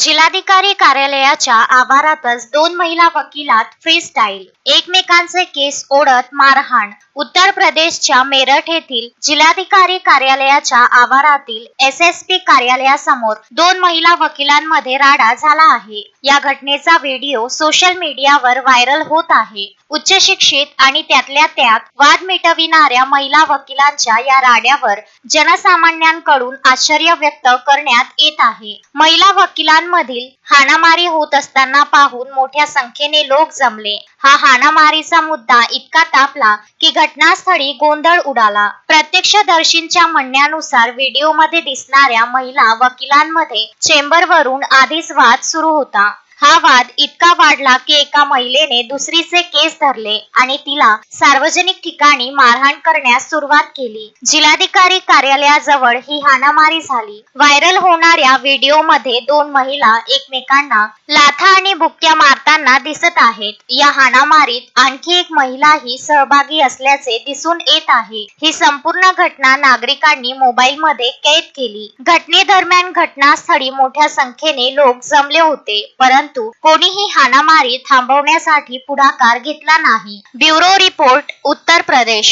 जिल्हाधिकारी कार्यालयाच्या आवारातच दोन महिला वकिलात फ्रीस्टाईल, एकमेकांचे केस ओढत मारहाण. उत्तर प्रदेशच्या मेरठ येथील जिल्हाधिकारी कार्यालयाच्या आवारातील एसएसपी कार्यालयासमोर दोन महिला वकिलांमध्ये राडा झाला आहे. या घटनेचा व्हिडिओ सोशल मीडियावर व्हायरल होत आहे. उच्च शिक्षित आणि त्यातल्या त्यात वाद मिटविणाऱ्या महिला वकिलांच्या या राड्यावर जनसामान्यांकडून आश्चर्य व्यक्त करण्यात येत आहे. महिला वकिलांमधील हाणामारी होत असताना पाहून मोठ्या संख्येने लोक जमले. हा हाणामारीचा मुद्दा इतका तापला की घटनास्थळी गोंधळ उडाला. प्रत्यक्षदर्शींच्या म्हणण्यानुसार व्हिडिओमध्ये दिसणाऱ्या महिला वकिलांमध्ये चेंबरवरून आधीच वाद सुरू होता. हा वाद इतका वाढला की एका महिलेने दुसरीचे केस धरले आणि तिला सार्वजनिक ठिकाणी मारहाण करण्यास सुरुवात केली. जिल्हाधिकारी कार्यालयाजवळ ही हाणामारी झाली. व्हायरल होणाऱ्या व्हिडिओमध्ये दोन महिला एकमेकांना लाथा आणि बुक्क्या मारताना दिसत आहेत. या हाणामारीत आणखी एक महिलाही सहभागी असल्याचे दिसून येत आहे. ही संपूर्ण घटना नागरिकांनी मोबाईलमध्ये कैद केली. घटनेदरम्यान घटनास्थळी मोठ्या संख्येने लोक जमले होते, परंतु कोणीही हाणामारी थांबवण्यासाठी पुढाकार घेतला नाही. Bureau report, Uttar Pradesh.